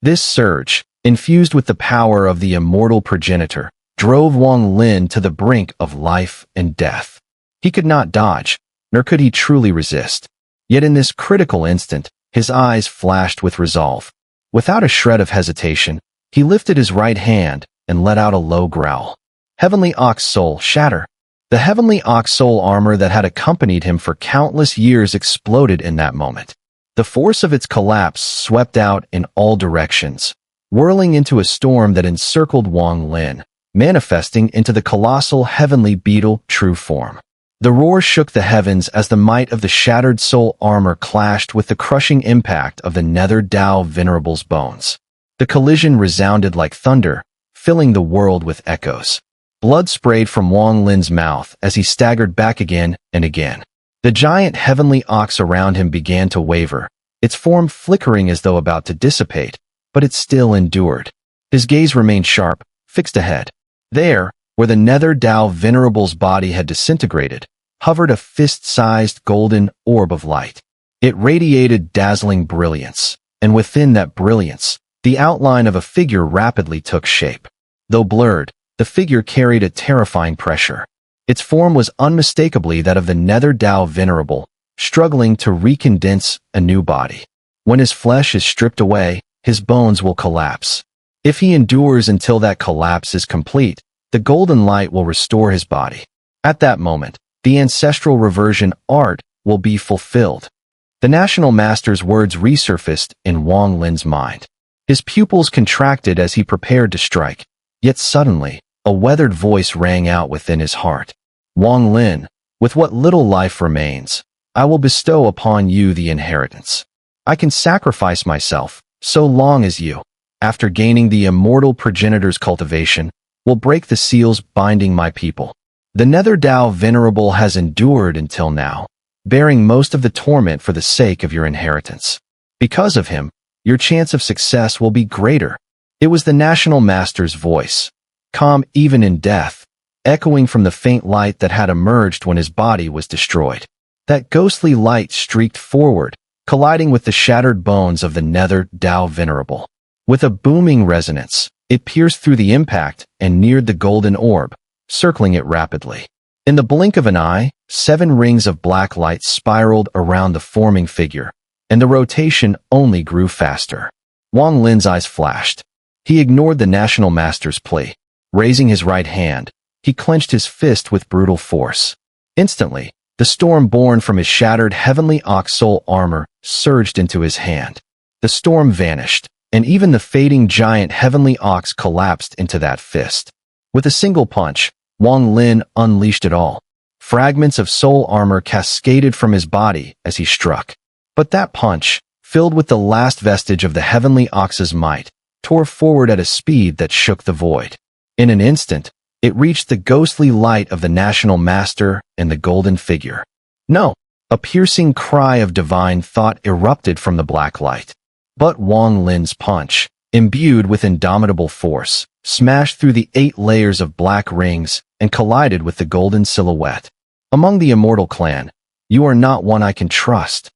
This surge, infused with the power of the immortal progenitor, drove Wang Lin to the brink of life and death. He could not dodge, nor could he truly resist. Yet in this critical instant, his eyes flashed with resolve. Without a shred of hesitation, he lifted his right hand and let out a low growl. Heavenly Ox Soul, shatter! The Heavenly Ox Soul armor that had accompanied him for countless years exploded in that moment. The force of its collapse swept out in all directions, whirling into a storm that encircled Wang Lin, manifesting into the colossal heavenly beetle true form. The roar shook the heavens as the might of the shattered soul armor clashed with the crushing impact of the nether Dao Venerable's bones. The collision resounded like thunder, filling the world with echoes. Blood sprayed from Wang Lin's mouth as he staggered back again and again. The giant heavenly ox around him began to waver, its form flickering as though about to dissipate, but it still endured. His gaze remained sharp, fixed ahead. There, where the nether Dao Venerable's body had disintegrated, hovered a fist-sized golden orb of light. It radiated dazzling brilliance, and within that brilliance, the outline of a figure rapidly took shape. Though blurred, the figure carried a terrifying pressure. Its form was unmistakably that of the nether Dao Venerable, struggling to recondense a new body. When his flesh is stripped away, his bones will collapse. If he endures until that collapse is complete, the golden light will restore his body. At that moment, the ancestral reversion art will be fulfilled. The National Master's words resurfaced in Wang Lin's mind. His pupils contracted as he prepared to strike, yet suddenly, a weathered voice rang out within his heart. Wang Lin, with what little life remains, I will bestow upon you the inheritance. I can sacrifice myself, so long as you, after gaining the immortal progenitor's cultivation, will break the seals binding my people. The nether Dao Venerable has endured until now, bearing most of the torment for the sake of your inheritance. Because of him, your chance of success will be greater. It was the National Master's voice, calm even in death, echoing from the faint light that had emerged when his body was destroyed. That ghostly light streaked forward, colliding with the shattered bones of the nether Dao Venerable. With a booming resonance, it pierced through the impact and neared the golden orb, circling it rapidly. In the blink of an eye, 7 rings of black light spiraled around the forming figure, and the rotation only grew faster. Wang Lin's eyes flashed. He ignored the National Master's plea. Raising his right hand, he clenched his fist with brutal force. Instantly, the storm born from his shattered heavenly ox soul armor surged into his hand. The storm vanished, and even the fading giant heavenly ox collapsed into that fist. With a single punch, Wang Lin unleashed it all. Fragments of soul armor cascaded from his body as he struck. But that punch, filled with the last vestige of the heavenly ox's might, tore forward at a speed that shook the void. In an instant, it reached the ghostly light of the National Master and the golden figure. No! A piercing cry of divine thought erupted from the black light. But Wang Lin's punch, imbued with indomitable force, smashed through the 8 layers of black rings and collided with the golden silhouette. Among the immortal clan, you are not one I can trust.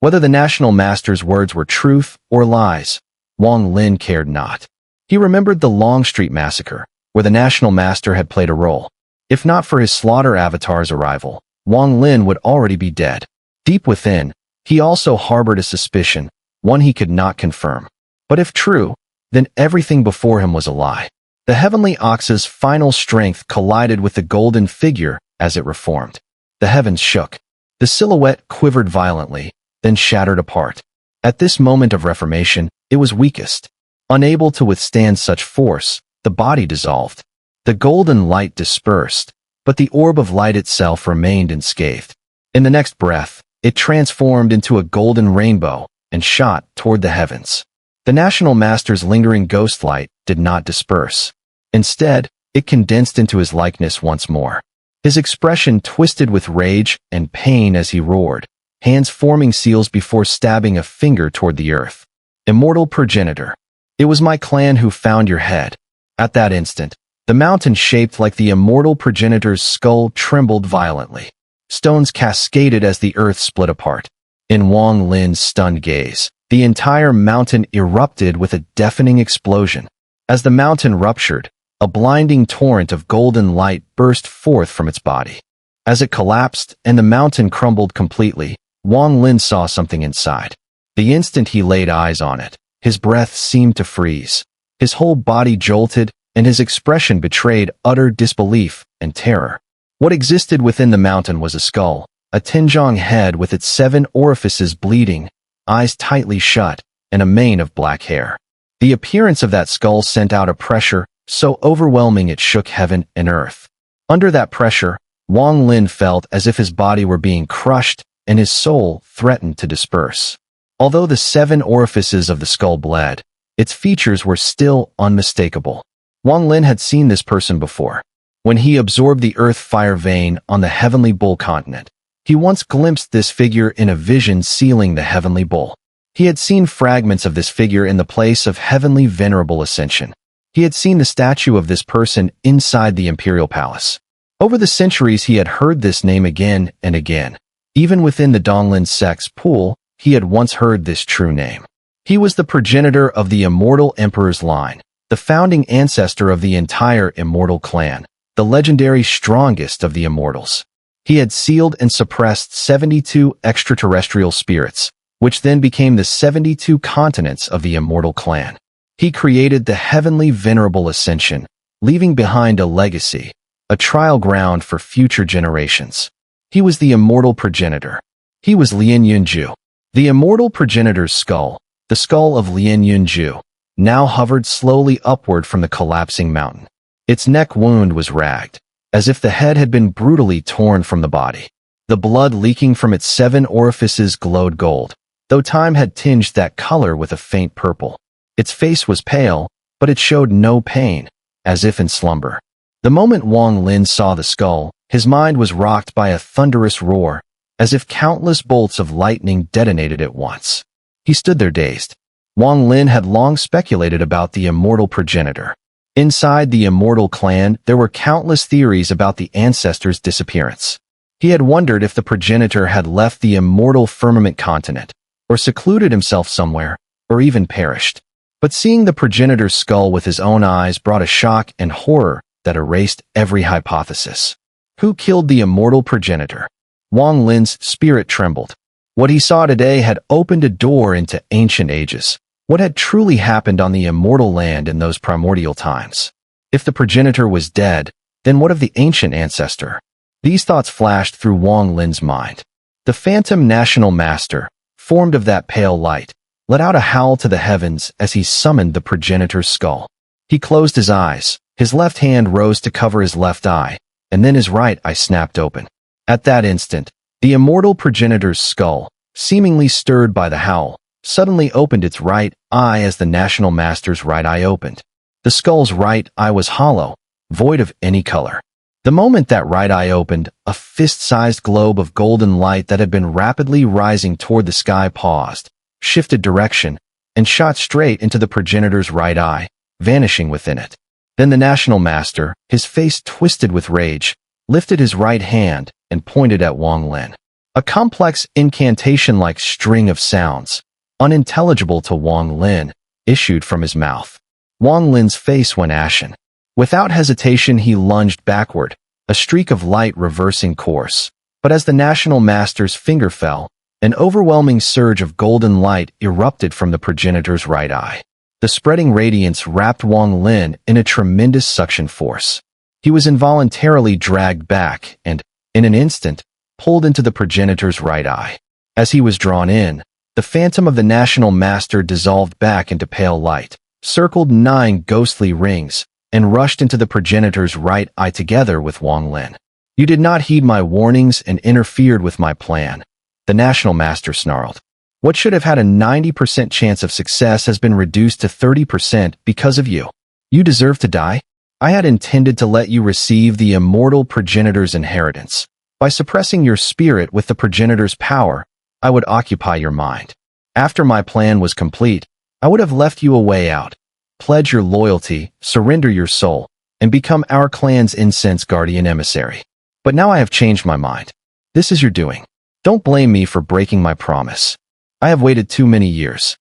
Whether the National Master's words were truth or lies, Wang Lin cared not. He remembered the Longstreet Massacre, where the National Master had played a role. If not for his slaughter avatar's arrival, Wang Lin would already be dead. Deep within, he also harbored a suspicion, one he could not confirm. But if true, then everything before him was a lie. The Heavenly Ox's final strength collided with the golden figure as it reformed. The heavens shook. The silhouette quivered violently, then shattered apart. At this moment of reformation, it was weakest. Unable to withstand such force, the body dissolved. The golden light dispersed, but the orb of light itself remained unscathed. In the next breath, it transformed into a golden rainbow and shot toward the heavens. The National Master's lingering ghost light did not disperse. Instead, it condensed into his likeness once more. His expression twisted with rage and pain as he roared, hands forming seals before stabbing a finger toward the earth. Immortal progenitor. It was my clan who found your head. At that instant, the mountain shaped like the immortal progenitor's skull trembled violently. Stones cascaded as the earth split apart. In Wang Lin's stunned gaze, The entire mountain erupted with a deafening explosion. As the mountain ruptured, a blinding torrent of golden light burst forth from its body. As it collapsed and the mountain crumbled completely, Wang Lin saw something inside. The instant he laid eyes on it, his breath seemed to freeze. His whole body jolted, and his expression betrayed utter disbelief and terror. What existed within the mountain was a skull, a Tinjong head with its 7 orifices bleeding, eyes tightly shut, and a mane of black hair. The appearance of that skull sent out a pressure so overwhelming it shook heaven and earth. Under that pressure, Wang Lin felt as if his body were being crushed and his soul threatened to disperse. Although the 7 orifices of the skull bled, its features were still unmistakable. Wang Lin had seen this person before. When he absorbed the earth fire vein on the Heavenly Bull continent, he once glimpsed this figure in a vision sealing the Heavenly Bull. He had seen fragments of this figure in the place of Heavenly Venerable Ascension. He had seen the statue of this person inside the Imperial Palace. Over the centuries he had heard this name again and again. Even within the Donglin sect's pool, he had once heard this true name. He was the progenitor of the Immortal Emperor's line, the founding ancestor of the entire Immortal clan, the legendary strongest of the Immortals. He had sealed and suppressed 72 extraterrestrial spirits, which then became the 72 continents of the Immortal clan. He created the Heavenly Venerable Ascension, leaving behind a legacy, a trial ground for future generations. He was the Immortal Progenitor. He was Lien Yunju. The Immortal Progenitor's skull, the skull of Lien Yunju, now hovered slowly upward from the collapsing mountain. Its neck wound was ragged, as if the head had been brutally torn from the body. The blood leaking from its 7 orifices glowed gold, though time had tinged that color with a faint purple. Its face was pale, but it showed no pain, as if in slumber. The moment Wang Lin saw the skull, his mind was rocked by a thunderous roar, as if countless bolts of lightning detonated at once. He stood there dazed. Wang Lin had long speculated about the Immortal Progenitor. Inside the Immortal clan, there were countless theories about the ancestor's disappearance. He had wondered if the progenitor had left the Immortal Firmament continent, or secluded himself somewhere, or even perished. But seeing the progenitor's skull with his own eyes brought a shock and horror that erased every hypothesis. Who killed the Immortal Progenitor? Wang Lin's spirit trembled. What he saw today had opened a door into ancient ages. What had truly happened on the Immortal land in those primordial times? If the progenitor was dead, then what of the ancient ancestor? These thoughts flashed through Wang Lin's mind. The Phantom National Master, formed of that pale light, let out a howl to the heavens as he summoned the progenitor's skull. He closed his eyes, his left hand rose to cover his left eye, and then his right eye snapped open. At that instant, the Immortal Progenitor's skull, seemingly stirred by the howl, suddenly opened its right eye as the National Master's right eye opened. The skull's right eye was hollow, void of any color. The moment that right eye opened, a fist-sized globe of golden light that had been rapidly rising toward the sky paused, shifted direction, and shot straight into the progenitor's right eye, vanishing within it. Then the National Master, his face twisted with rage, lifted his right hand and pointed at Wang Lin. A complex incantation-like string of sounds, unintelligible to Wang Lin, issued from his mouth. Wang Lin's face went ashen. Without hesitation he lunged backward, a streak of light reversing course. But as the National Master's finger fell, an overwhelming surge of golden light erupted from the progenitor's right eye. The spreading radiance wrapped Wang Lin in a tremendous suction force. He was involuntarily dragged back and, in an instant, pulled into the progenitor's right eye. As he was drawn in, the phantom of the National Master dissolved back into pale light, circled 9 ghostly rings, and rushed into the progenitor's right eye together with Wang Lin. You did not heed my warnings and interfered with my plan, the National Master snarled. What should have had a 90% chance of success has been reduced to 30% because of you. You deserve to die. I had intended to let you receive the Immortal Progenitor's inheritance. By suppressing your spirit with the progenitor's power, I would occupy your mind. After my plan was complete, I would have left you a way out. Pledge your loyalty, surrender your soul, and become our clan's incense guardian emissary. But now I have changed my mind. This is your doing. Don't blame me for breaking my promise. I have waited too many years.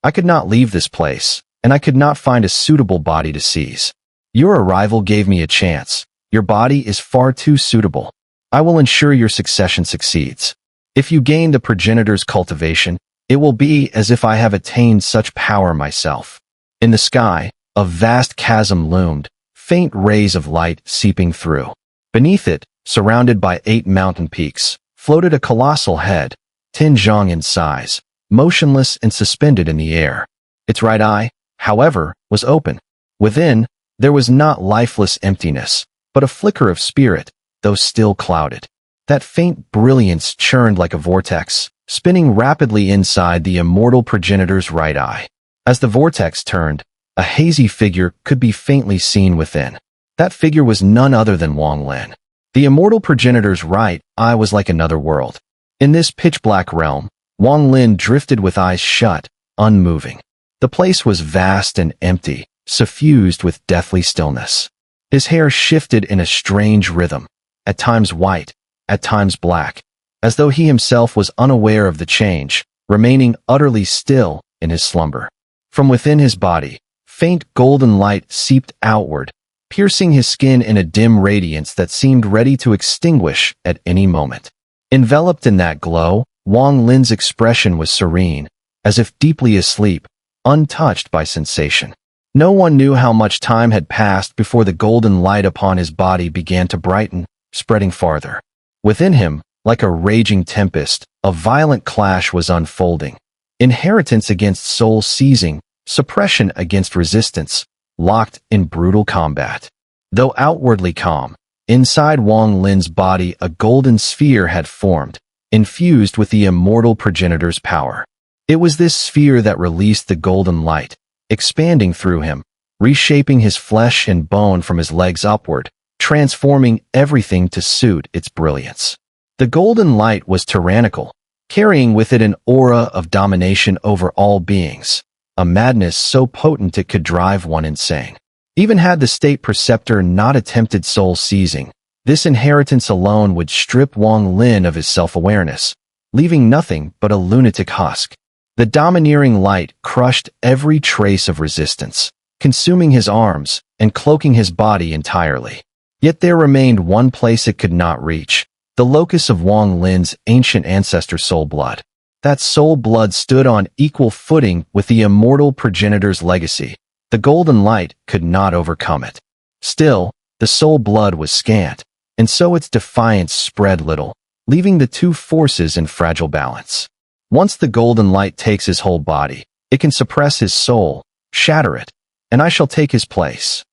I could not leave this place, and I could not find a suitable body to seize. Your arrival gave me a chance. Your body is far too suitable. I will ensure your succession succeeds. If you gain the progenitor's cultivation, it will be as if I have attained such power myself. In the sky, a vast chasm loomed, faint rays of light seeping through. Beneath it, surrounded by 8 mountain peaks, floated a colossal head, 10 zhang in size, motionless and suspended in the air. Its right eye, however, was open. Within, there was not lifeless emptiness, but a flicker of spirit, though still clouded. That faint brilliance churned like a vortex, spinning rapidly inside the immortal progenitor's right eye. As the vortex turned, a hazy figure could be faintly seen within. That figure was none other than Wang Lin. The immortal progenitor's right eye was like another world. In this pitch-black realm, Wang Lin drifted with eyes shut, unmoving. The place was vast and empty, suffused with deathly stillness. His hair shifted in a strange rhythm, at times white, at times black, as though he himself was unaware of the change, remaining utterly still in his slumber. From within his body, faint golden light seeped outward, piercing his skin in a dim radiance that seemed ready to extinguish at any moment. Enveloped in that glow, Wang Lin's expression was serene, as if deeply asleep, untouched by sensation. No one knew how much time had passed before the golden light upon his body began to brighten, spreading farther. Within him, like a raging tempest, a violent clash was unfolding. Inheritance against soul seizing, suppression against resistance, locked in brutal combat. Though outwardly calm, inside Wang Lin's body a golden sphere had formed, infused with the immortal progenitor's power. It was this sphere that released the golden light, expanding through him, reshaping his flesh and bone from his legs upward, transforming everything to suit its brilliance. The golden light was tyrannical, carrying with it an aura of domination over all beings, a madness so potent it could drive one insane. Even had the state preceptor not attempted soul seizing, this inheritance alone would strip Wang Lin of his self-awareness, leaving nothing but a lunatic husk. The domineering light crushed every trace of resistance, consuming his arms and cloaking his body entirely. Yet there remained one place it could not reach, the locus of Wang Lin's ancient ancestor soul blood. That soul blood stood on equal footing with the immortal progenitor's legacy. The golden light could not overcome it. Still, the soul blood was scant, and so its defiance spread little, leaving the two forces in fragile balance. Once the golden light takes his whole body, it can suppress his soul, shatter it, and I shall take his place.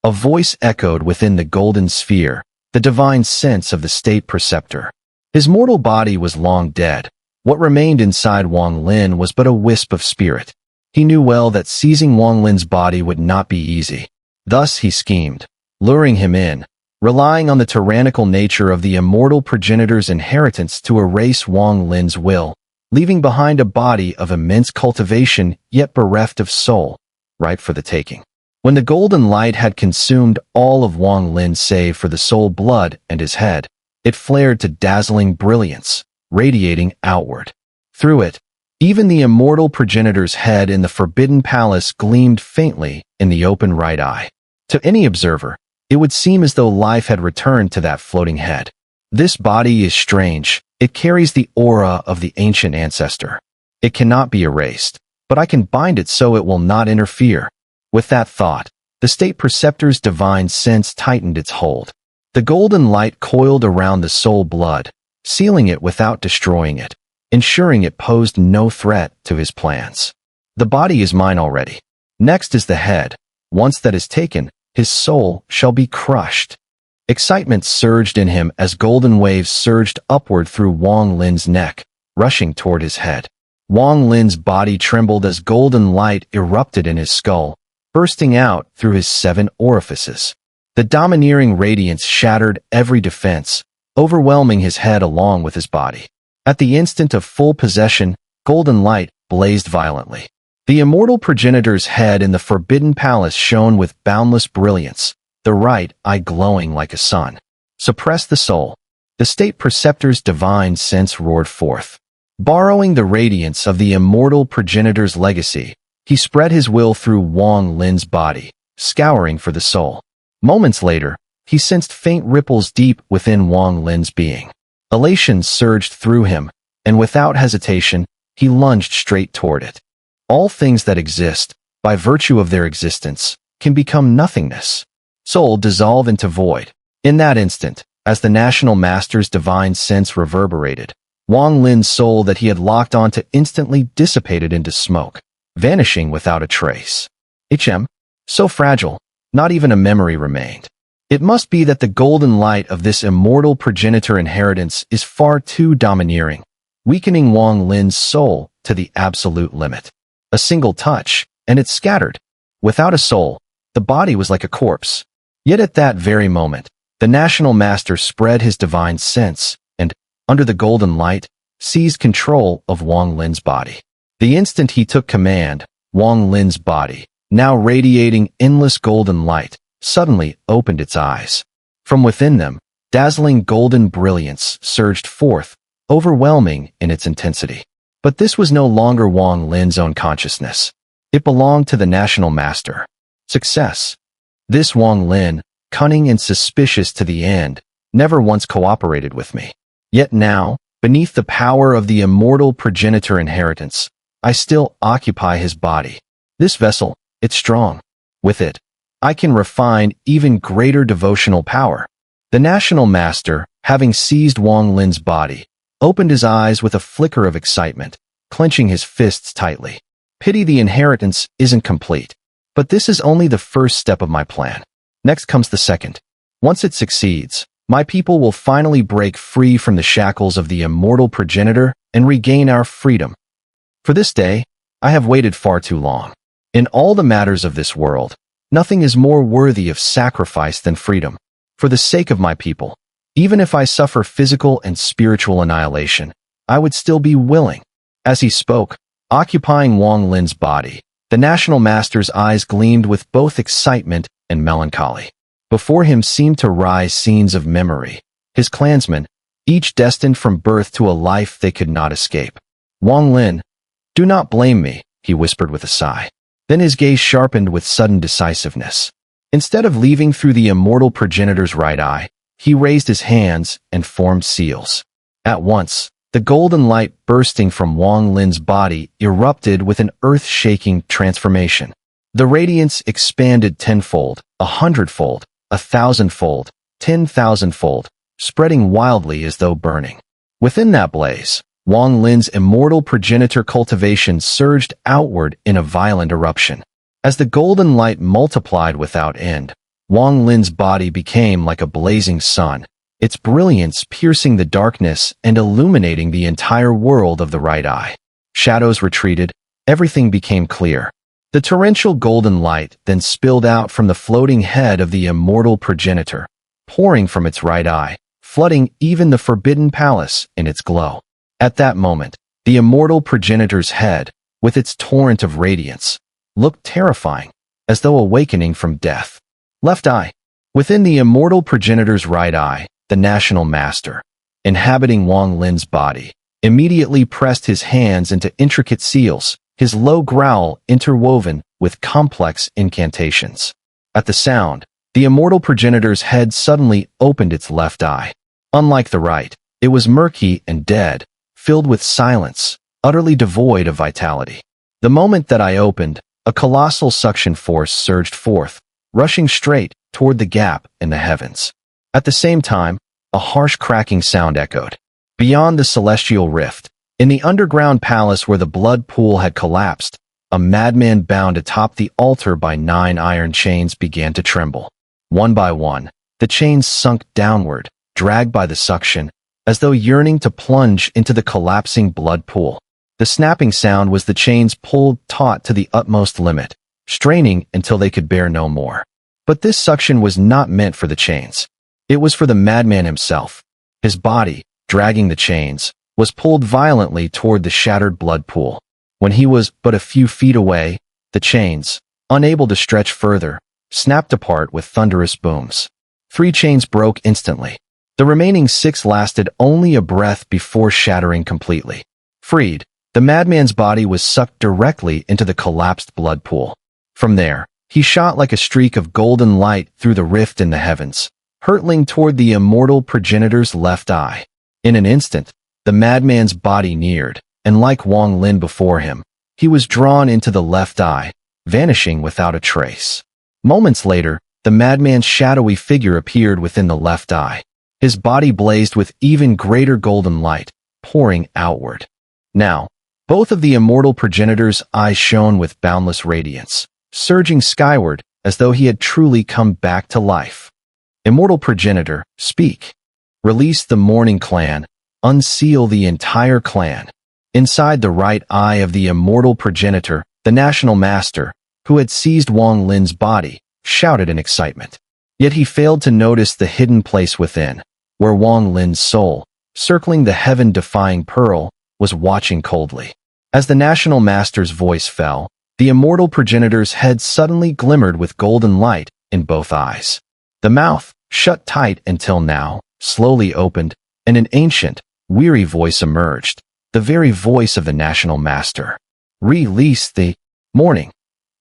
A voice echoed within the golden sphere, the divine sense of the state preceptor. His mortal body was long dead. What remained inside Wang Lin was but a wisp of spirit. He knew well that seizing Wang Lin's body would not be easy. Thus he schemed, luring him in, relying on the tyrannical nature of the immortal progenitor's inheritance to erase Wang Lin's will, leaving behind a body of immense cultivation yet bereft of soul, ripe for the taking. When the golden light had consumed all of Wang Lin save for the soul blood and his head, it flared to dazzling brilliance, radiating outward. Through it, even the immortal progenitor's head in the forbidden palace gleamed faintly in the open right eye. To any observer, it would seem as though life had returned to that floating head. This body is strange. It carries the aura of the ancient ancestor. It cannot be erased, but I can bind it so it will not interfere. With that thought, the state preceptor's divine sense tightened its hold. The golden light coiled around the soul blood, sealing it without destroying it, ensuring it posed no threat to his plans. The body is mine already. Next is the head. Once that is taken, his soul shall be crushed. Excitement surged in him as golden waves surged upward through Wang Lin's neck, rushing toward his head. Wang Lin's body trembled as golden light erupted in his skull, bursting out through his 7 orifices. The domineering radiance shattered every defense, overwhelming his head along with his body. At the instant of full possession, golden light blazed violently. The immortal progenitor's head in the forbidden palace shone with boundless brilliance, the right eye glowing like a sun. Suppress the soul. The state preceptor's divine sense roared forth. Borrowing the radiance of the immortal progenitor's legacy, He spread his will through Wang Lin's body, scouring for the soul. Moments later, he sensed faint ripples deep within Wang Lin's being. Elation surged through him, and without hesitation, he lunged straight toward it. All things that exist, by virtue of their existence, can become nothingness. Soul dissolve into void. In that instant, as the National Master's divine sense reverberated, Wang Lin's soul that he had locked onto instantly dissipated into smoke, vanishing without a trace. So fragile, not even a memory remained. It must be that the golden light of this immortal progenitor inheritance is far too domineering, weakening Wang Lin's soul to the absolute limit. A single touch, and it scattered. Without a soul, the body was like a corpse. Yet at that very moment, the National Master spread his divine sense and, under the golden light, seized control of Wang Lin's body. The instant he took command, Wang Lin's body, now radiating endless golden light, suddenly opened its eyes. From within them, dazzling golden brilliance surged forth, overwhelming in its intensity. But this was no longer Wang Lin's own consciousness. It belonged to the National Master. Success. This Wang Lin, cunning and suspicious to the end, never once cooperated with me. Yet now, beneath the power of the immortal progenitor inheritance, I still occupy his body. This vessel, it's strong. With it, I can refine even greater devotional power. The National Master, having seized Wang Lin's body, opened his eyes with a flicker of excitement, clenching his fists tightly. Pity the inheritance isn't complete. But this is only the first step of my plan. Next comes the second. Once it succeeds, my people will finally break free from the shackles of the immortal progenitor and regain our freedom. For this day, I have waited far too long. In all the matters of this world, nothing is more worthy of sacrifice than freedom. For the sake of my people, even if I suffer physical and spiritual annihilation, I would still be willing. As he spoke, occupying Wang Lin's body, the National Master's eyes gleamed with both excitement and melancholy. Before him seemed to rise scenes of memory, his clansmen, each destined from birth to a life they could not escape. Wang Lin, do not blame me, he whispered with a sigh. Then his gaze sharpened with sudden decisiveness. Instead of leaving through the immortal progenitor's right eye, he raised his hands and formed seals. At once, the golden light bursting from Wang Lin's body erupted with an earth-shaking transformation. The radiance expanded tenfold, 100-fold, 1,000-fold, 10,000-fold, spreading wildly as though burning. Within that blaze, Wang Lin's immortal progenitor cultivation surged outward in a violent eruption. As the golden light multiplied without end, Wang Lin's body became like a blazing sun, its brilliance piercing the darkness and illuminating the entire world of the right eye. Shadows retreated, everything became clear. The torrential golden light then spilled out from the floating head of the immortal progenitor, pouring from its right eye, flooding even the forbidden palace in its glow. At that moment, the immortal progenitor's head, with its torrent of radiance, looked terrifying, as though awakening from death. Left eye. Within the immortal progenitor's right eye, the National Master, inhabiting Wang Lin's body, immediately pressed his hands into intricate seals, his low growl interwoven with complex incantations. At the sound, the immortal progenitor's head suddenly opened its left eye. Unlike the right, it was murky and dead, filled with silence, utterly devoid of vitality. The moment that I opened, a colossal suction force surged forth, rushing straight toward the gap in the heavens. At the same time, a harsh cracking sound echoed. Beyond the celestial rift, in the underground palace where the blood pool had collapsed, a madman bound atop the altar by 9 iron chains began to tremble. One by one, the chains sunk downward, dragged by the suction, as though yearning to plunge into the collapsing blood pool. The snapping sound was the chains pulled taut to the utmost limit, straining until they could bear no more. But this suction was not meant for the chains. It was for the madman himself. His body, dragging the chains, was pulled violently toward the shattered blood pool. When he was but a few feet away, the chains, unable to stretch further, snapped apart with thunderous booms. 3 chains broke instantly. The remaining 6 lasted only a breath before shattering completely. Freed, The madman's body was sucked directly into the collapsed blood pool. From there, he shot like a streak of golden light through the rift in the heavens, hurtling toward the immortal progenitor's left eye. In an instant, the madman's body neared, and like Wang Lin before him, he was drawn into the left eye, vanishing without a trace. Moments later, the madman's shadowy figure appeared within the left eye. His body blazed with even greater golden light, pouring outward. Now, both of the immortal progenitor's eyes shone with boundless radiance, surging skyward as though he had truly come back to life. Immortal progenitor, speak. Release the mourning clan. Unseal the entire clan. Inside the right eye of the immortal progenitor, the national master, who had seized Wang Lin's body, shouted in excitement. Yet he failed to notice the hidden place within, where Wang Lin's soul, circling the heaven-defying pearl, was watching coldly. As the national master's voice fell, the immortal progenitor's head suddenly glimmered with golden light in both eyes. The mouth, shut tight until now, slowly opened, and an ancient, weary voice emerged, the very voice of the national master. Release the mourning.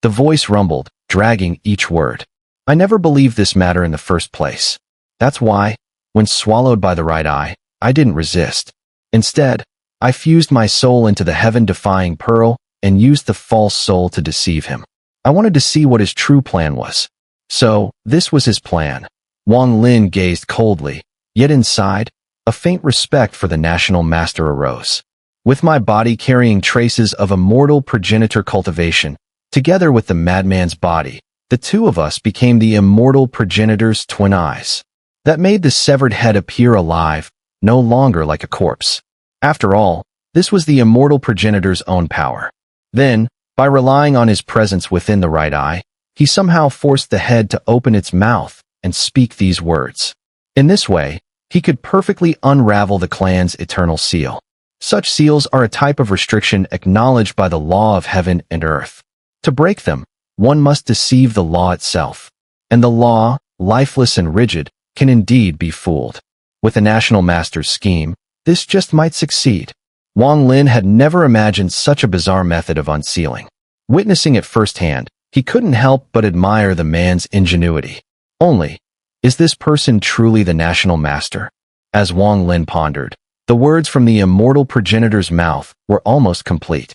The voice rumbled, dragging each word. I never believed this matter in the first place. That's why, when swallowed by the right eye, I didn't resist. Instead, I fused my soul into the heaven-defying pearl and used the false soul to deceive him. I wanted to see what his true plan was. So, this was his plan. Wang Lin gazed coldly, yet inside, a faint respect for the national master arose. With my body carrying traces of immortal progenitor cultivation, together with the madman's body, the two of us became the immortal progenitor's twin eyes. That made the severed head appear alive, no longer like a corpse. After all, this was the immortal progenitor's own power. Then, by relying on his presence within the right eye, he somehow forced the head to open its mouth and speak these words. In this way, he could perfectly unravel the clan's eternal seal. Such seals are a type of restriction acknowledged by the law of heaven and earth. To break them, one must deceive the law itself. And the law, lifeless and rigid, can indeed be fooled. With the national master's scheme, this just might succeed. Wang Lin had never imagined such a bizarre method of unsealing. Witnessing it firsthand, he couldn't help but admire the man's ingenuity. Only, is this person truly the national master? As Wang Lin pondered, the words from the immortal progenitor's mouth were almost complete.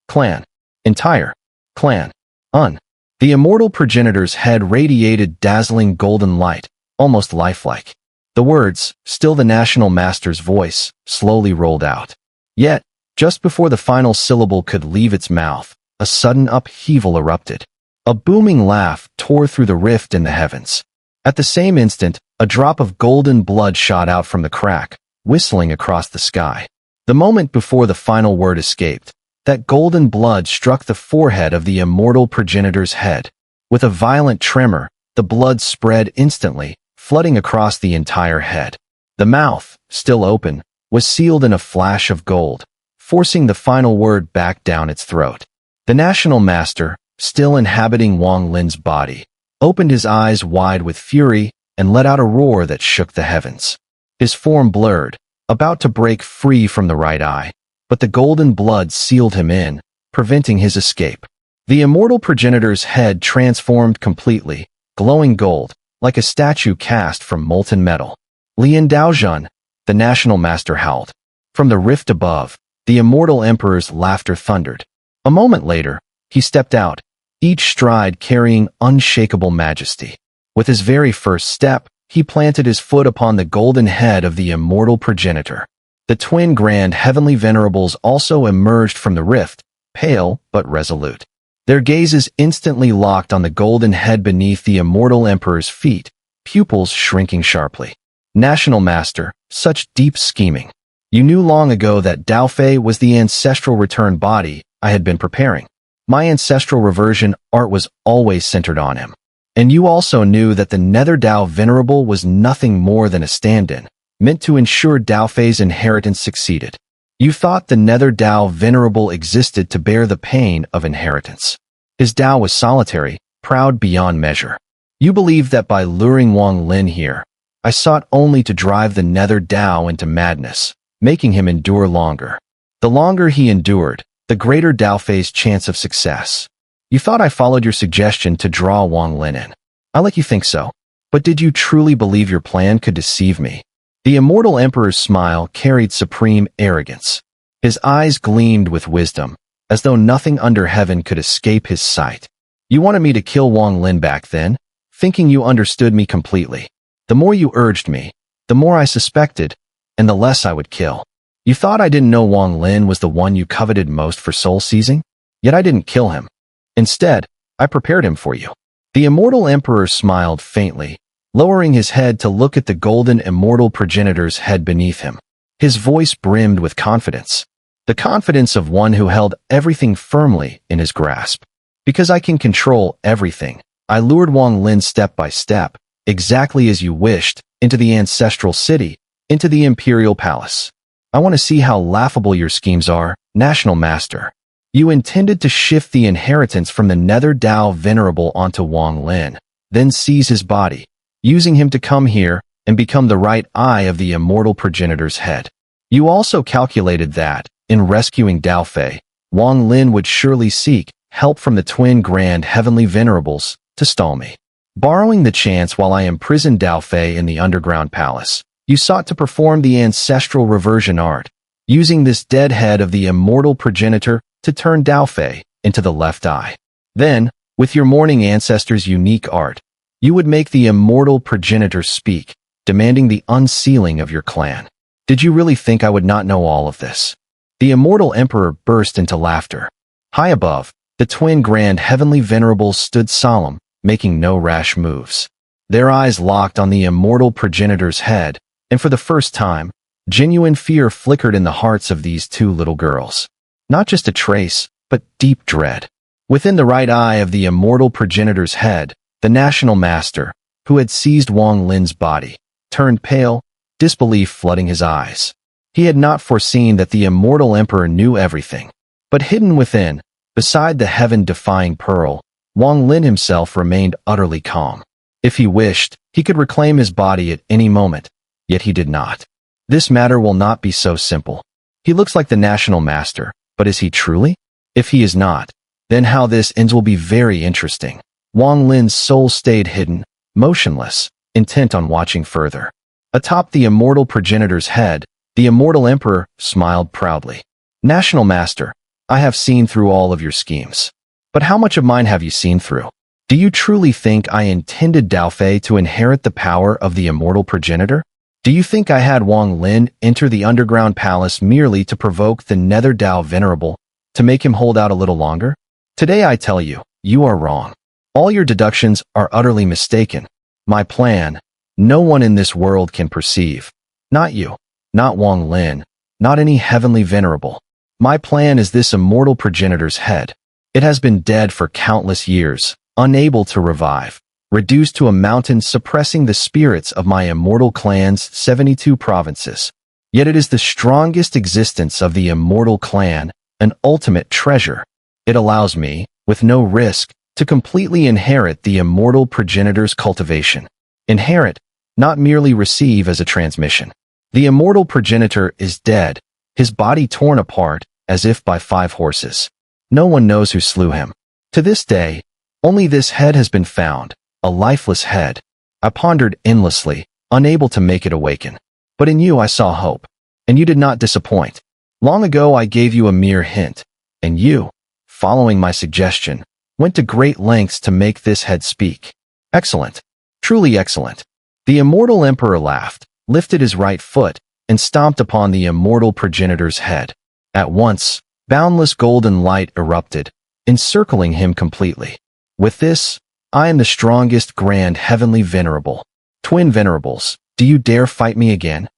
Clan. Entire. Clan. The immortal progenitor's head radiated dazzling golden light, almost lifelike. The words, still the national master's voice, slowly rolled out. Yet, just before the final syllable could leave its mouth, a sudden upheaval erupted. A booming laugh tore through the rift in the heavens. At the same instant, a drop of golden blood shot out from the crack, whistling across the sky. The moment before the final word escaped, that golden blood struck the forehead of the immortal progenitor's head. With a violent tremor, the blood spread instantly, flooding across the entire head. The mouth, still open, was sealed in a flash of gold, forcing the final word back down its throat. The national master, still inhabiting Wang Lin's body, opened his eyes wide with fury and let out a roar that shook the heavens. His form blurred, about to break free from the right eye, but the golden blood sealed him in, preventing his escape. The immortal progenitor's head transformed completely, glowing gold, like a statue cast from molten metal. Lian Daozhun, the national master howled. From the rift above, the immortal emperor's laughter thundered. A moment later, he stepped out, each stride carrying unshakable majesty. With his very first step, he planted his foot upon the golden head of the immortal progenitor. The twin grand heavenly venerables also emerged from the rift, pale but resolute. Their gazes instantly locked on the golden head beneath the immortal emperor's feet, pupils shrinking sharply. National master, such deep scheming. You knew long ago that Daofei was the ancestral return body I had been preparing. My ancestral reversion art was always centered on him. And you also knew that the Nether Dao Venerable was nothing more than a stand-in, meant to ensure Daofei's inheritance succeeded. You thought the Nether Dao Venerable existed to bear the pain of inheritance. His Dao was solitary, proud beyond measure. You believed that by luring Wang Lin here, I sought only to drive the Nether Dao into madness, making him endure longer. The longer he endured, the greater Dao Fei's chance of success. You thought I followed your suggestion to draw Wang Lin in. I let you think so. But did you truly believe your plan could deceive me? The immortal emperor's smile carried supreme arrogance. His eyes gleamed with wisdom, as though nothing under heaven could escape his sight. You wanted me to kill Wang Lin back then, thinking you understood me completely. The more you urged me, the more I suspected, and the less I would kill. You thought I didn't know Wang Lin was the one you coveted most for soul seizing? Yet I didn't kill him. Instead, I prepared him for you. The immortal emperor smiled faintly, lowering his head to look at the golden immortal progenitor's head beneath him. His voice brimmed with confidence. The confidence of one who held everything firmly in his grasp. Because I can control everything, I lured Wang Lin step by step, exactly as you wished, into the ancestral city, into the imperial palace. I want to see how laughable your schemes are, National Master. You intended to shift the inheritance from the Nether Dao Venerable onto Wang Lin, then seize his body, using him to come here and become the right eye of the immortal progenitor's head. You also calculated that, in rescuing Dao Fei, Wang Lin would surely seek help from the twin grand heavenly venerables to stall me. Borrowing the chance while I imprisoned Dao Fei in the underground palace, you sought to perform the ancestral reversion art, using this dead head of the immortal progenitor to turn Dao Fei into the left eye. Then, with your mourning ancestor's unique art, you would make the immortal progenitor speak, demanding the unsealing of your clan. Did you really think I would not know all of this? The immortal emperor burst into laughter. High above, the twin grand heavenly venerables stood solemn, making no rash moves. Their eyes locked on the immortal progenitor's head, and for the first time, genuine fear flickered in the hearts of these two little girls. Not just a trace, but deep dread. Within the right eye of the immortal progenitor's head, the National Master, who had seized Wang Lin's body, turned pale, disbelief flooding his eyes. He had not foreseen that the immortal emperor knew everything. But hidden within, beside the heaven-defying pearl, Wang Lin himself remained utterly calm. If he wished, he could reclaim his body at any moment, yet he did not. This matter will not be so simple. He looks like the National Master, but is he truly? If he is not, then how this ends will be very interesting. Wang Lin's soul stayed hidden, motionless, intent on watching further. Atop the immortal progenitor's head, the immortal emperor smiled proudly. National Master, I have seen through all of your schemes. But how much of mine have you seen through? Do you truly think I intended Dao Fei to inherit the power of the immortal progenitor? Do you think I had Wang Lin enter the underground palace merely to provoke the Nether Dao Venerable, to make him hold out a little longer? Today I tell you, you are wrong. All your deductions are utterly mistaken. My plan, no one in this world can perceive. Not you, not Wang Lin, not any heavenly venerable. My plan is this immortal progenitor's head. It has been dead for countless years, unable to revive, reduced to a mountain suppressing the spirits of my immortal clan's 72 provinces. Yet it is the strongest existence of the immortal clan, an ultimate treasure. It allows me, with no risk, to completely inherit the immortal progenitor's cultivation. Inherit, not merely receive as a transmission. The immortal progenitor is dead, his body torn apart, as if by 5 horses. No one knows who slew him. To this day, only this head has been found, a lifeless head. I pondered endlessly, unable to make it awaken. But in you I saw hope, and you did not disappoint. Long ago I gave you a mere hint, and you, following my suggestion, went to great lengths to make this head speak. Excellent. Truly excellent. The immortal emperor laughed, lifted his right foot, and stomped upon the immortal progenitor's head. At once, boundless golden light erupted, encircling him completely. With this, I am the strongest grand heavenly venerable. Twin venerables, do you dare fight me again?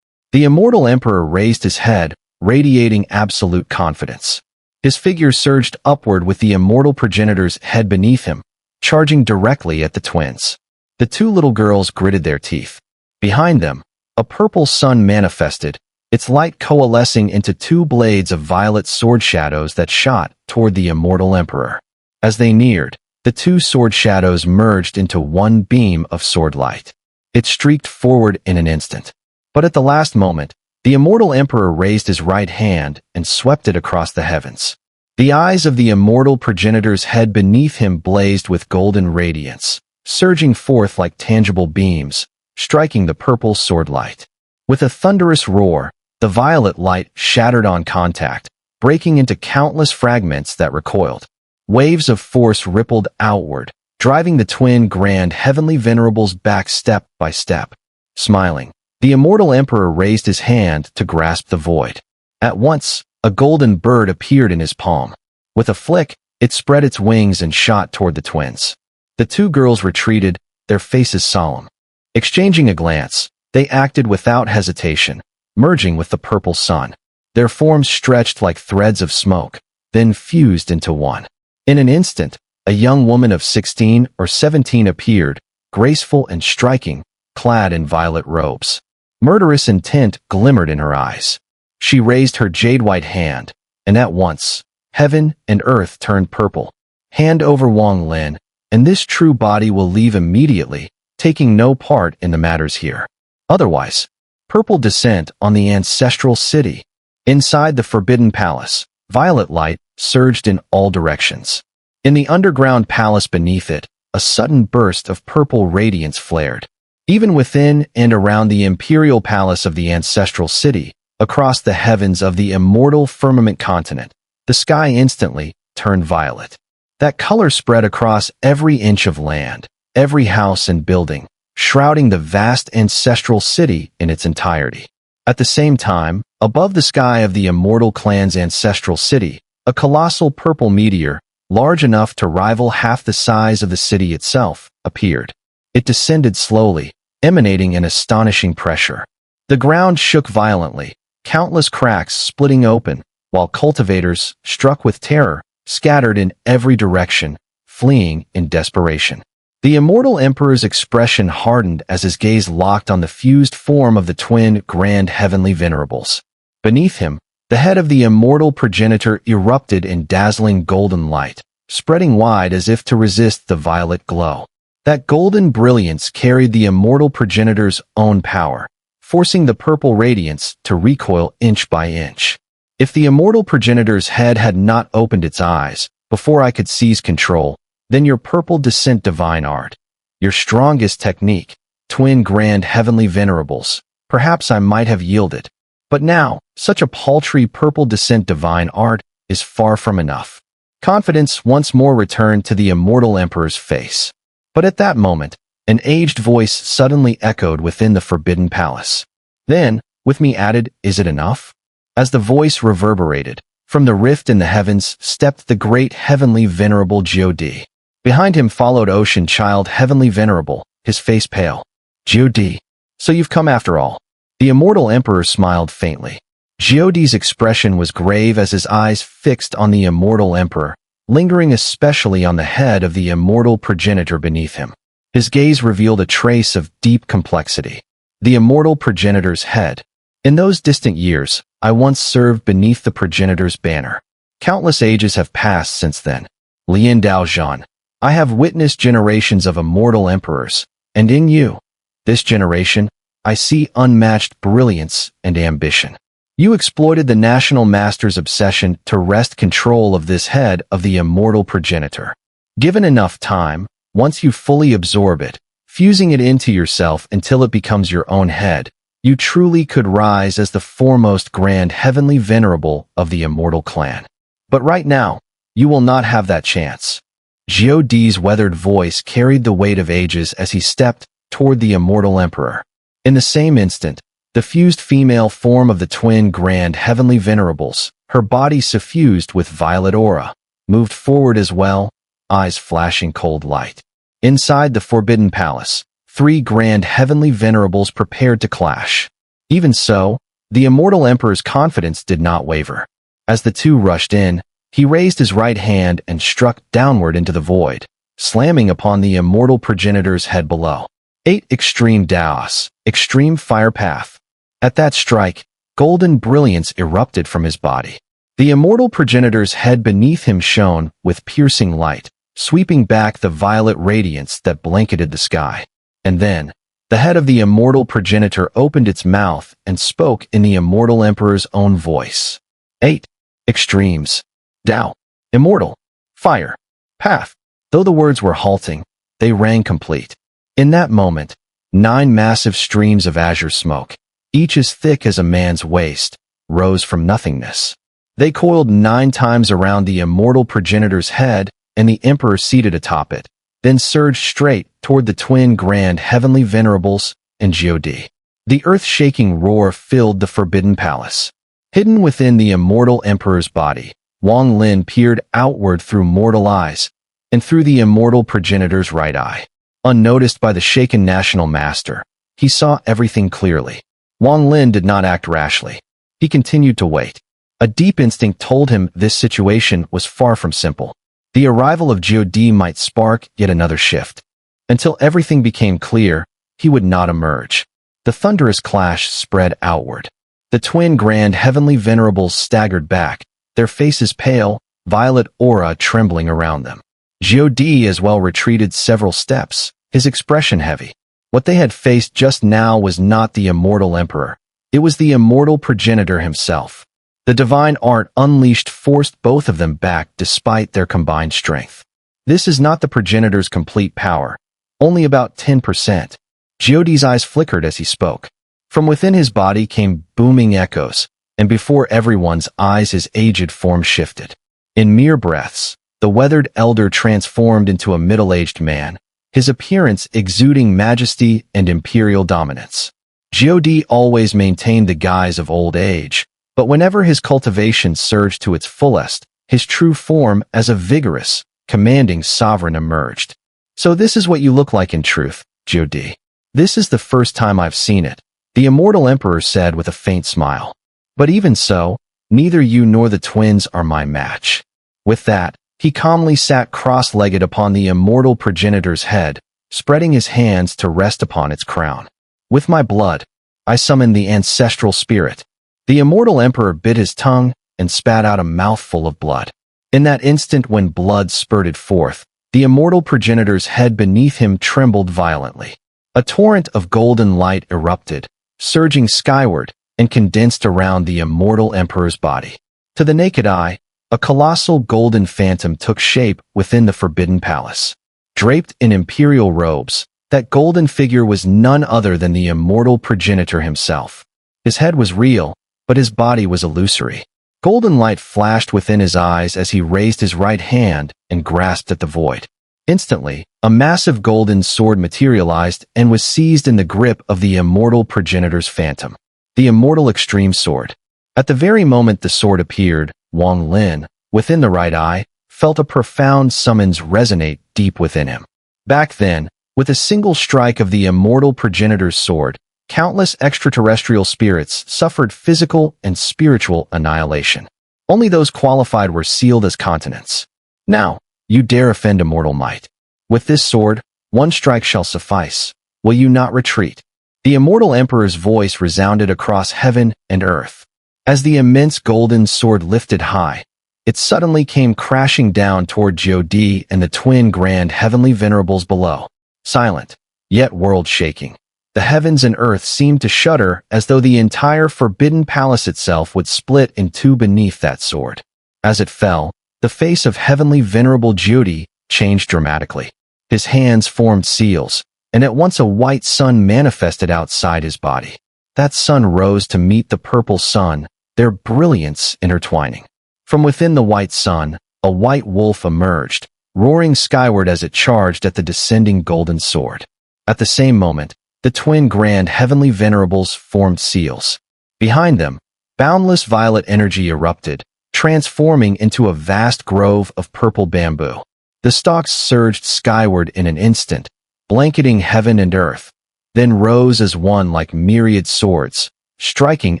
The immortal emperor raised his head, radiating absolute confidence. His figure surged upward with the immortal progenitor's head beneath him, charging directly at the twins. The two little girls gritted their teeth. Behind them, a purple sun manifested, its light coalescing into 2 blades of violet sword shadows that shot toward the immortal emperor. As they neared, the 2 sword shadows merged into one beam of sword light. It streaked forward in an instant. But at the last moment, The immortal emperor raised his right hand and swept it across the heavens. The eyes of the immortal progenitor's head beneath him blazed with golden radiance, surging forth like tangible beams, striking the purple sword light. With a thunderous roar, the violet light shattered on contact, breaking into countless fragments that recoiled. Waves of force rippled outward, driving the twin grand heavenly venerables back step by step. Smiling, the immortal emperor raised his hand to grasp the void. At once, a golden bird appeared in his palm. With a flick, it spread its wings and shot toward the twins. The two girls retreated, their faces solemn. Exchanging a glance, they acted without hesitation, merging with the purple sun. Their forms stretched like threads of smoke, then fused into one. In an instant, a young woman of 16 or 17 appeared, graceful and striking, clad in violet robes. Murderous intent glimmered in her eyes. She raised her jade-white hand, and at once, heaven and earth turned purple. Hand over Wang Lin, and this true body will leave immediately, taking no part in the matters here. Otherwise, purple descent on the ancestral city. Inside the forbidden palace, violet light surged in all directions. In the underground palace beneath it, a sudden burst of purple radiance flared. Even within and around the imperial palace of the ancestral city, across the heavens of the immortal firmament continent, the sky instantly turned violet. That color spread across every inch of land, every house and building, shrouding the vast ancestral city in its entirety. At the same time, above the sky of the immortal clan's ancestral city, a colossal purple meteor, large enough to rival half the size of the city itself, appeared. It descended slowly, emanating an astonishing pressure. The ground shook violently, countless cracks splitting open, while cultivators, struck with terror, scattered in every direction, fleeing in desperation. The immortal emperor's expression hardened as his gaze locked on the fused form of the twin grand heavenly venerables. Beneath him, the head of the immortal progenitor erupted in dazzling golden light, spreading wide as if to resist the violet glow. That golden brilliance carried the immortal progenitor's own power, forcing the purple radiance to recoil inch by inch. If the immortal progenitor's head had not opened its eyes before I could seize control, then your purple descent divine art, your strongest technique, twin grand heavenly venerables, perhaps I might have yielded. But now, such a paltry purple descent divine art is far from enough. Confidence once more returned to the immortal emperor's face. But at that moment, an aged voice suddenly echoed within the forbidden palace. Then, with me added, is it enough? As the voice reverberated, from the rift in the heavens stepped the great heavenly venerable God. Behind him followed Ocean Child Heavenly Venerable, his face pale. God, so you've come after all. The immortal emperor smiled faintly. God's expression was grave as his eyes fixed on the immortal emperor, lingering especially on the head of the immortal progenitor beneath him. His gaze revealed a trace of deep complexity. The immortal progenitor's head. In those distant years, I once served beneath the progenitor's banner. Countless ages have passed since then. Lian Daozhan, I have witnessed generations of immortal emperors, and in you, this generation, I see unmatched brilliance and ambition. You exploited the national master's obsession to wrest control of this head of the immortal progenitor. Given enough time, once you fully absorb it, fusing it into yourself until it becomes your own head, you truly could rise as the foremost grand heavenly venerable of the immortal clan. But right now, you will not have that chance. God's weathered voice carried the weight of ages as he stepped toward the immortal emperor. In the same instant, the fused female form of the twin grand heavenly venerables, her body suffused with violet aura, moved forward as well, eyes flashing cold light. Inside the forbidden palace, three grand heavenly venerables prepared to clash. Even so, the immortal emperor's confidence did not waver. As the two rushed in, he raised his right hand and struck downward into the void, slamming upon the immortal progenitor's head below. 8 Extreme Daos, Extreme Fire Path. At that strike, golden brilliance erupted from his body. The immortal progenitor's head beneath him shone with piercing light, sweeping back the violet radiance that blanketed the sky. And then, The head of the immortal progenitor opened its mouth and spoke in the immortal emperor's own voice. 8. Extremes. Tao. Immortal. Fire. Path. Though the words were halting, they rang complete. In that moment, 9 massive streams of azure smoke, each as thick as a man's waist, rose from nothingness. They coiled 9 times around the immortal progenitor's head and the emperor seated atop it, then surged straight toward the twin grand heavenly venerables and God. The earth-shaking roar filled the forbidden palace. Hidden within the immortal emperor's body, Wang Lin peered outward through mortal eyes and through the immortal progenitor's right eye. Unnoticed by the shaken national master, he saw everything clearly. Wang Lin did not act rashly. He continued to wait. A deep instinct told him this situation was far from simple. The arrival of God might spark yet another shift. Until everything became clear, he would not emerge. The thunderous clash spread outward. The twin grand heavenly venerables staggered back, their faces pale, violet aura trembling around them. God as well retreated several steps, his expression heavy. What they had faced just now was not the immortal emperor. It was the immortal progenitor himself. The divine art unleashed forced both of them back despite their combined strength. This is not the progenitor's complete power, only about 10%. God's eyes flickered as he spoke. From within his body came booming echoes, and before everyone's eyes his aged form shifted. In mere breaths, the weathered elder transformed into a middle-aged man, his appearance exuding majesty and imperial dominance. God always maintained the guise of old age, but whenever his cultivation surged to its fullest, his true form as a vigorous, commanding sovereign emerged. So this is what you look like in truth, God. This is the first time I've seen it, the immortal emperor said with a faint smile. But even so, neither you nor the twins are my match. With that, he calmly sat cross-legged upon the immortal progenitor's head, spreading his hands to rest upon its crown. With my blood, I summon the ancestral spirit. The immortal emperor bit his tongue and spat out a mouthful of blood. In that instant when blood spurted forth, the immortal progenitor's head beneath him trembled violently. A torrent of golden light erupted, surging skyward, and condensed around the immortal emperor's body. To the naked eye, a colossal golden phantom took shape within the forbidden palace. Draped in imperial robes, that golden figure was none other than the immortal progenitor himself. His head was real, but his body was illusory. Golden light flashed within his eyes as he raised his right hand and grasped at the void. Instantly, a massive golden sword materialized and was seized in the grip of the immortal progenitor's phantom. The immortal extreme sword. At the very moment the sword appeared, Wang Lin, within the right eye, felt a profound summons resonate deep within him. Back then, with a single strike of the immortal progenitor's sword, countless extraterrestrial spirits suffered physical and spiritual annihilation. Only those qualified were sealed as continents. Now, you dare offend immortal might. With this sword, one strike shall suffice. Will you not retreat? The immortal emperor's voice resounded across heaven and earth. As the immense golden sword lifted high, it suddenly came crashing down toward God and the twin grand heavenly venerables below. Silent, yet world-shaking. The heavens and earth seemed to shudder as though the entire forbidden palace itself would split in two beneath that sword. As it fell, the face of heavenly venerable God changed dramatically. His hands formed seals, and at once a white sun manifested outside his body. That sun rose to meet the purple sun, their brilliance intertwining. From within the white sun, a white wolf emerged, roaring skyward as it charged at the descending golden sword. At the same moment, the twin grand heavenly venerables formed seals. Behind them, boundless violet energy erupted, transforming into a vast grove of purple bamboo. The stalks surged skyward in an instant, blanketing heaven and earth, then rose as one like myriad swords, striking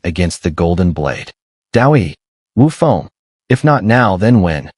against the golden blade. Daoi, Wu Feng. If not now, then when?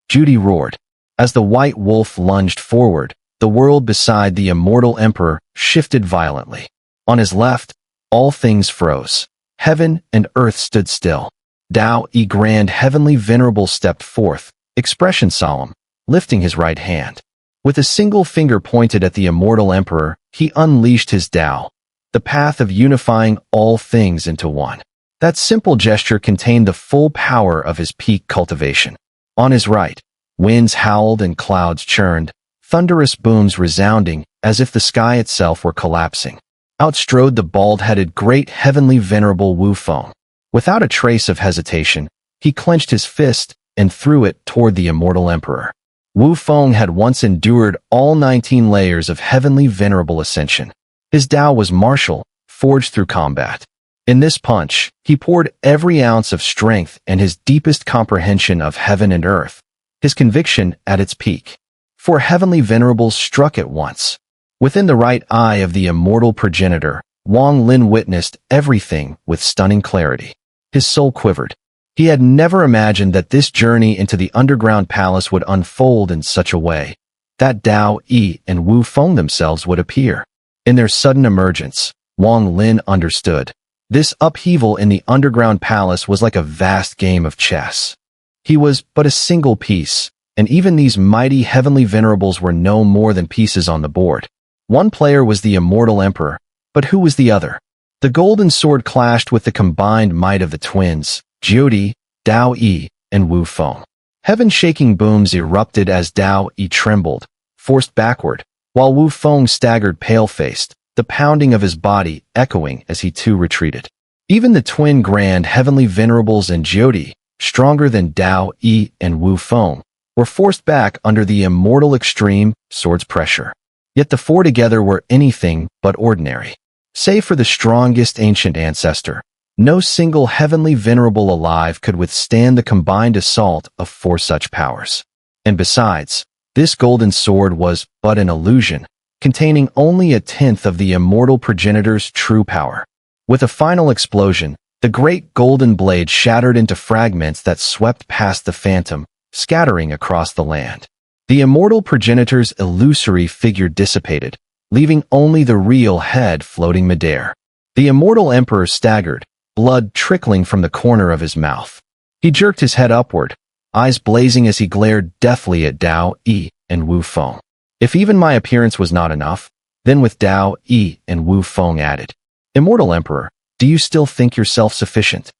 Judy roared. As the white wolf lunged forward, the world beside the immortal emperor shifted violently. On his left, all things froze. Heaven and earth stood still. Dao E Grand Heavenly Venerable stepped forth, expression solemn, lifting his right hand. With a single finger pointed at the immortal emperor, he unleashed his Tao, the path of unifying all things into one. That simple gesture contained the full power of his peak cultivation. On his right, winds howled and clouds churned, thunderous booms resounding as if the sky itself were collapsing. Outstrode the bald-headed great heavenly venerable Wu Feng. Without a trace of hesitation, he clenched his fist and threw it toward the immortal emperor. Wu Feng had once endured all 19 layers of heavenly venerable ascension. His Tao was martial, forged through combat. In this punch, he poured every ounce of strength and his deepest comprehension of heaven and earth, his conviction at its peak. Four heavenly venerables struck at once. Within the right eye of the immortal progenitor, Wang Lin witnessed everything with stunning clarity. His soul quivered. He had never imagined that this journey into the underground palace would unfold in such a way, that Dao Yi and Wu Feng themselves would appear. In their sudden emergence, Wang Lin understood. This upheaval in the underground palace was like a vast game of chess. He was but a single piece, and even these mighty heavenly venerables were no more than pieces on the board. One player was the immortal emperor, but who was the other? The golden sword clashed with the combined might of the twins, Jiudi, Dao Yi, and Wu Feng. Heaven-shaking booms erupted as Dao Yi trembled, forced backward, while Wu Feng staggered pale-faced, the pounding of his body echoing as he too retreated. Even the twin grand heavenly venerables and Jiudi, stronger than Dao Yi and Wu Feng, were forced back under the immortal extreme sword's pressure. Yet the four together were anything but ordinary. Save for the strongest ancient ancestor, no single heavenly venerable alive could withstand the combined assault of four such powers. And besides, this golden sword was but an illusion, containing only a tenth of the immortal progenitor's true power. With a final explosion, the great golden blade shattered into fragments that swept past the phantom, scattering across the land. The immortal progenitor's illusory figure dissipated, leaving only the real head floating midair. The immortal emperor staggered, blood trickling from the corner of his mouth. He jerked his head upward, eyes blazing as he glared deathly at Dao Yi and Wu Feng. If even my appearance was not enough, then with Dao Yi and Wu Feng added, "Immortal Emperor, do you still think yourself sufficient?"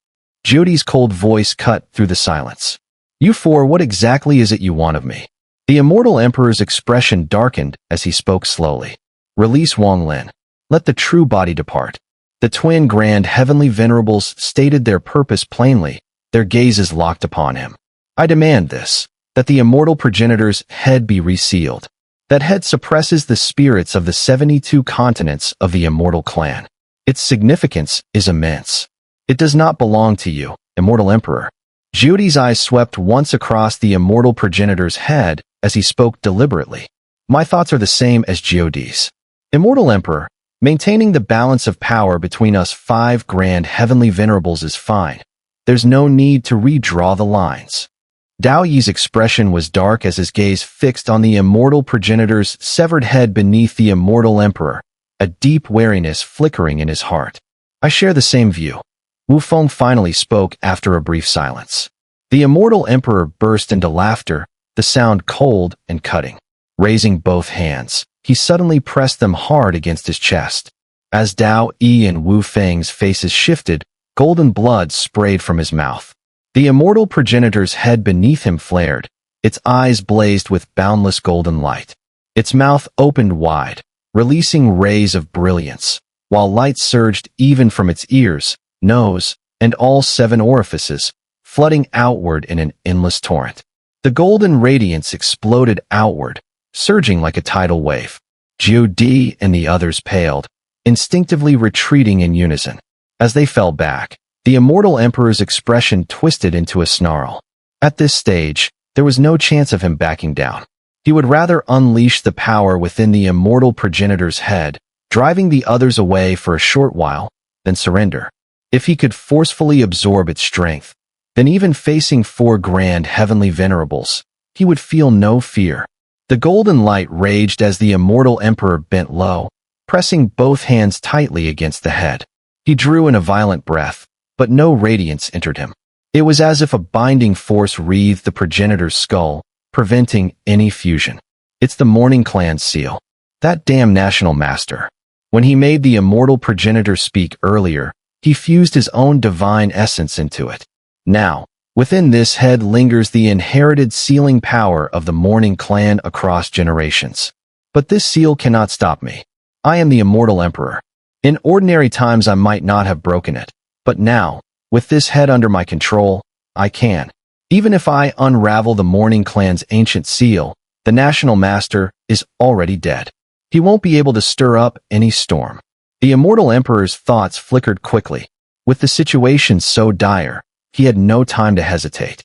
Jiudi's cold voice cut through the silence. "You four, what exactly is it you want of me?" The immortal emperor's expression darkened as he spoke slowly. "Release Wang Lin. Let the true body depart." The twin grand heavenly venerables stated their purpose plainly, their gazes locked upon him. "I demand this, that the immortal progenitor's head be resealed. That head suppresses the spirits of the 72 continents of the immortal clan. Its significance is immense. It does not belong to you, immortal emperor." Jiudi's eyes swept once across the immortal progenitor's head as he spoke deliberately. "My thoughts are the same as Jiudi's. Immortal emperor, maintaining the balance of power between us 5 grand heavenly venerables is fine. There's no need to redraw the lines." Dao Yi's expression was dark as his gaze fixed on the immortal progenitor's severed head beneath the immortal emperor, a deep wariness flickering in his heart. "I share the same view." Wu Feng finally spoke after a brief silence. The immortal emperor burst into laughter, the sound cold and cutting. Raising both hands, he suddenly pressed them hard against his chest. As Dao Yi and Wu Feng's faces shifted, golden blood sprayed from his mouth. The immortal progenitor's head beneath him flared, its eyes blazed with boundless golden light. Its mouth opened wide, releasing rays of brilliance, while light surged even from its ears, nose, and all 7 orifices, flooding outward in an endless torrent. The golden radiance exploded outward, surging like a tidal wave. Jiudi and the others paled, instinctively retreating in unison. As they fell back, the immortal emperor's expression twisted into a snarl. At this stage, there was no chance of him backing down. He would rather unleash the power within the immortal progenitor's head, driving the others away for a short while, than surrender. If he could forcefully absorb its strength, then even facing 4 grand heavenly venerables, he would feel no fear. The golden light raged as the immortal emperor bent low, pressing both hands tightly against the head. He drew in a violent breath, but no radiance entered him. It was as if a binding force wreathed the progenitor's skull, preventing any fusion. It's the Morning Clan's seal. That damn national master. When he made the immortal progenitor speak earlier, he fused his own divine essence into it. Now, within this head lingers the inherited sealing power of the Morning Clan across generations. But this seal cannot stop me. I am the immortal emperor. In ordinary times I might not have broken it, but now, with this head under my control, I can. Even if I unravel the Morning Clan's ancient seal, the national master is already dead. He won't be able to stir up any storm. The immortal emperor's thoughts flickered quickly. With the situation so dire, he had no time to hesitate.